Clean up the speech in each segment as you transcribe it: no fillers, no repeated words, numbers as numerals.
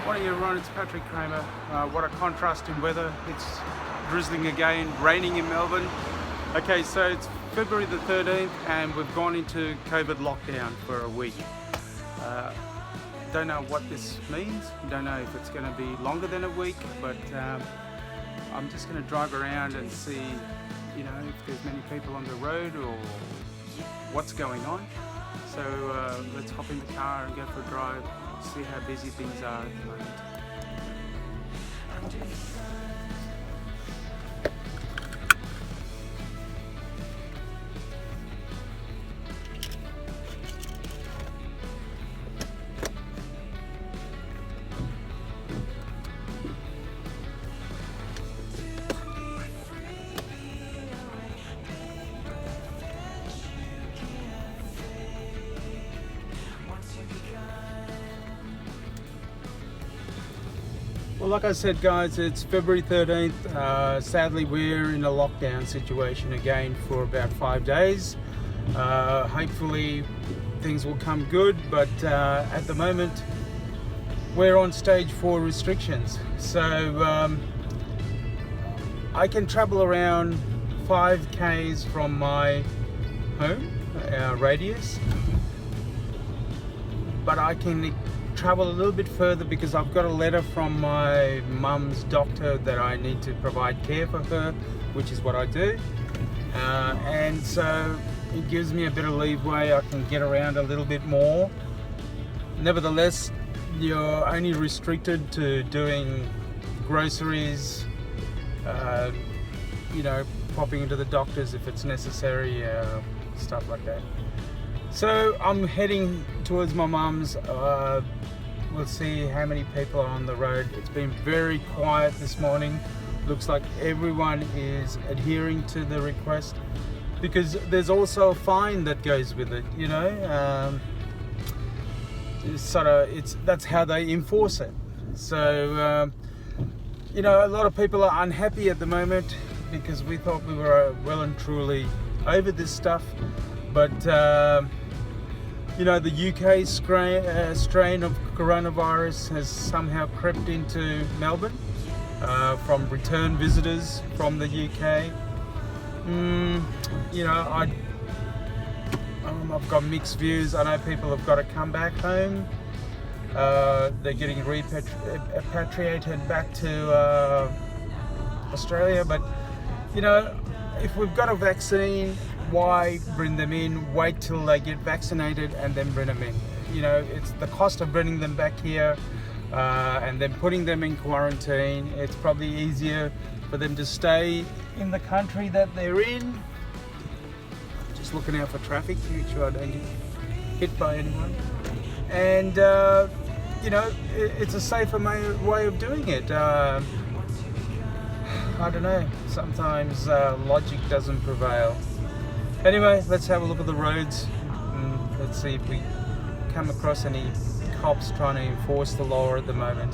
Morning everyone, it's Patrick Kramer. What a contrast in weather. It's drizzling again, raining in Melbourne. Okay, so it's February the 13th and we've gone into COVID lockdown for a week. Don't know what this means. Don't know if it's going to be longer than a week, but I'm just going to drive around and see, if there's many people on the road or what's going on. So let's hop in the car and go for a drive, see how busy things are at the moment. Well, like I said, guys, it's February 13th. Sadly, we're in a lockdown situation again for about 5 days. Hopefully, things will come good, but at the moment, we're on stage 4 restrictions. So I can travel around 5 k's from my home radius, but I can travel a little bit further because I've got a letter from my mum's doctor that I need to provide care for her, which is what I do, and so it gives me a bit of leeway. I can get around a little bit more. Nevertheless, you're only restricted to doing groceries, popping into the doctors if it's necessary, stuff like that. So I'm heading towards my mum's. We'll see how many people are on the road. It's been very quiet this morning. Looks like everyone is adhering to the request because there's also a fine that goes with it. That's how they enforce it. So a lot of people are unhappy at the moment because we thought we were well and truly over this stuff, but the UK strain of coronavirus has somehow crept into Melbourne from return visitors from the UK. I've got mixed views. I know people have got to come back home. They're getting repatriated back to Australia, but if we've got a vaccine, why bring them in? Wait till they get vaccinated and then bring them in. It's the cost of bringing them back here and then putting them in quarantine. It's probably easier for them to stay in the country that they're in. Just looking out for traffic to make sure I don't get hit by anyone. And it's a safer way of doing it. I don't know. Sometimes logic doesn't prevail. Anyway, let's have a look at the roads. Let's see if we come across any cops trying to enforce the law at the moment.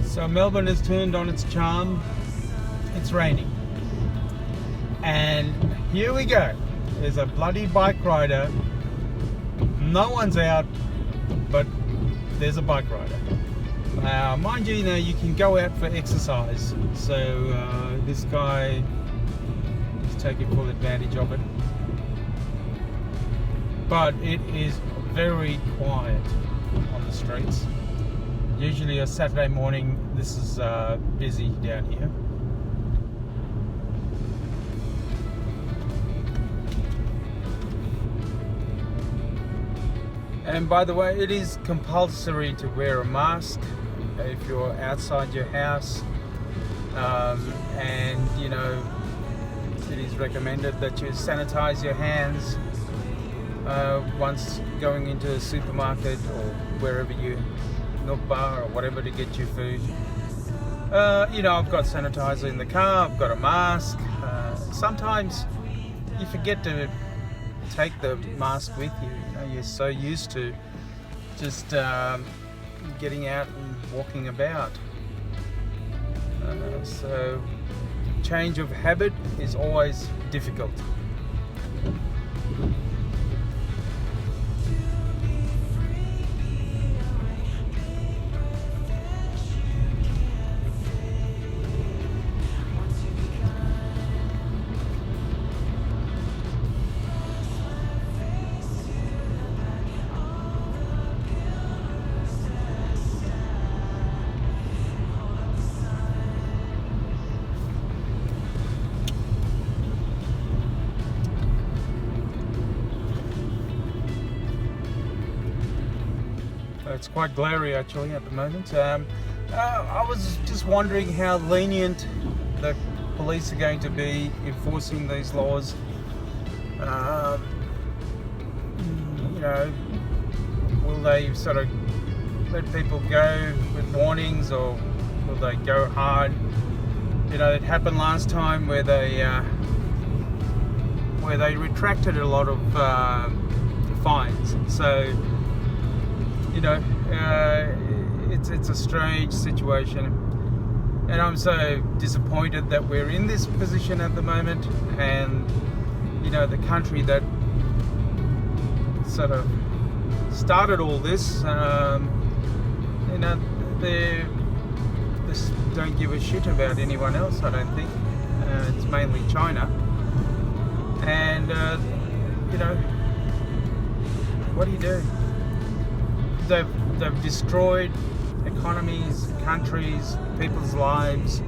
So Melbourne has turned on its charm. It's raining. And here we go. There's a bloody bike rider. No one's out, but there's a bike rider. Mind you, you can go out for exercise. So this guy is taking full advantage of it. But it is very quiet on the streets. Usually a Saturday morning, this is busy down here. And by the way, it is compulsory to wear a mask if you're outside your house, and it is recommended that you sanitize your hands once going into a supermarket or wherever you milk bar or whatever to get your food. I've got sanitizer in the car, I've got a mask. Sometimes you forget to take the mask with you. You're so used to just getting out and walking about. So change of habit is always difficult. It's quite glary actually at the moment. I was just wondering how lenient the police are going to be enforcing these laws. You know, will they sort of let people go with warnings, or will they go hard? You know, it happened last time where they retracted a lot of fines. So, you know, it's a strange situation, and I'm so disappointed that we're in this position at the moment. And you know, the country that sort of started all this, you know, they just don't give a shit about anyone else, I don't think. It's mainly China, and you know, what do you do? They've destroyed economies, countries, people's lives.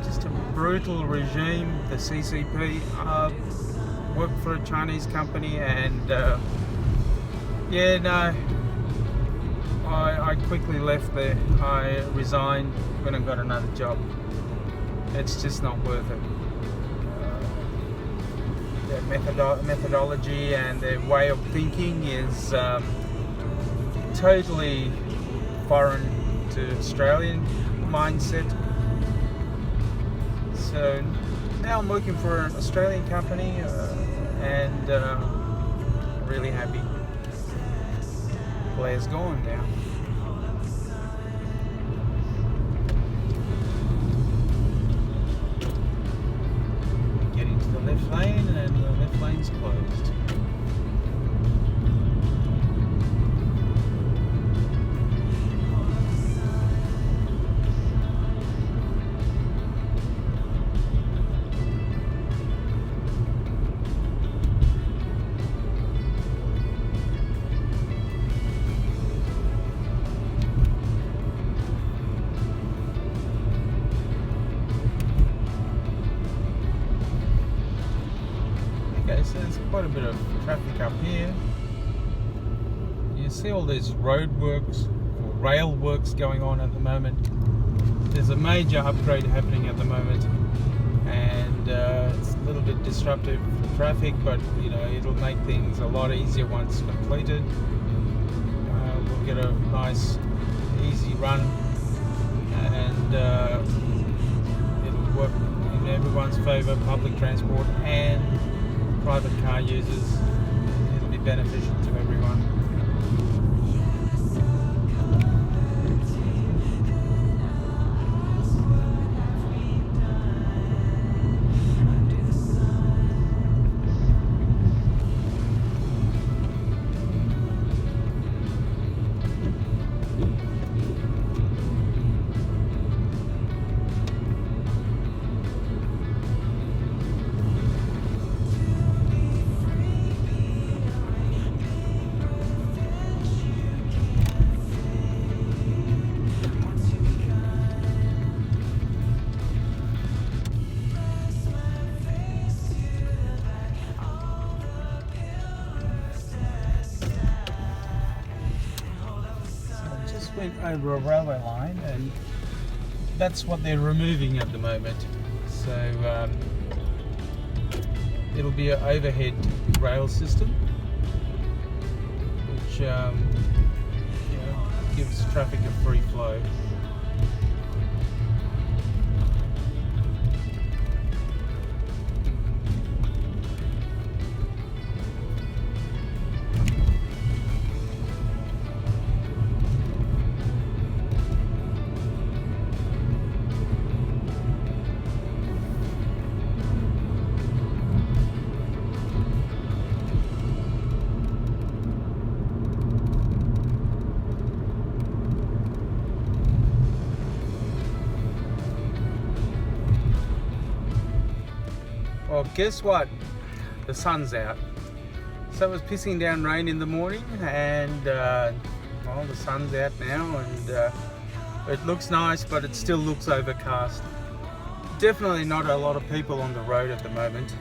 Just a brutal regime. The CCP worked for a Chinese company, and yeah, no, I quickly left there. I resigned when I got another job. It's just not worth it. Their methodology and their way of thinking is totally foreign to Australian mindset. So now I'm working for an Australian company, and really happy. Blair's gone now. Get into the left lane, and the left lane's closed. Okay, so there's quite a bit of traffic up here. You see all these road works or rail works going on at the moment. There's a major upgrade happening at the moment, and it's a little bit disruptive for traffic, but you know, it'll make things a lot easier once completed. We'll get a nice easy run, and it'll work in everyone's favour, public transport and private car users. It'll be beneficial to everyone. Went over a railway line, and that's what they're removing at the moment. So it'll be an overhead rail system, which you know, gives traffic a free flow. Well, guess what? The sun's out. So it was pissing down rain in the morning, and well, the sun's out now, and it looks nice, but it still looks overcast. Definitely not a lot of people on the road at the moment.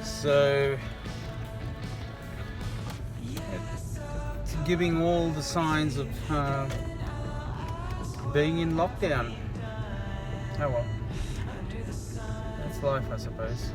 So it's giving all the signs of being in lockdown. Oh well, that's life, I suppose.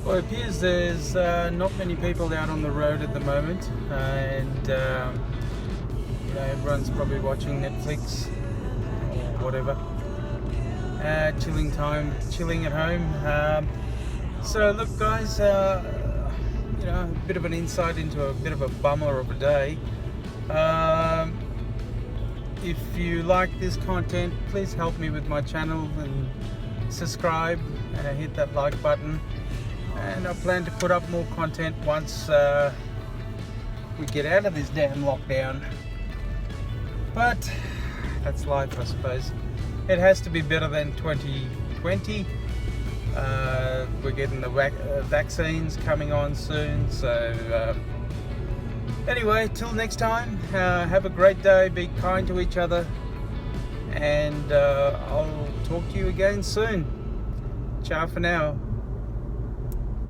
Well, it appears there's not many people out on the road at the moment, and you know, everyone's probably watching Netflix or whatever. chilling at home. So look guys, you know, a bit of an insight into a bit of a bummer of a day. If you like this content, please help me with my channel and subscribe and hit that like button, and I plan to put up more content once we get out of this damn lockdown. But that's life, I suppose. It has to be better than 2020. We're getting the vaccines coming on soon, so anyway, till next time, have a great day, be kind to each other, and I'll talk to you again soon. Ciao for now.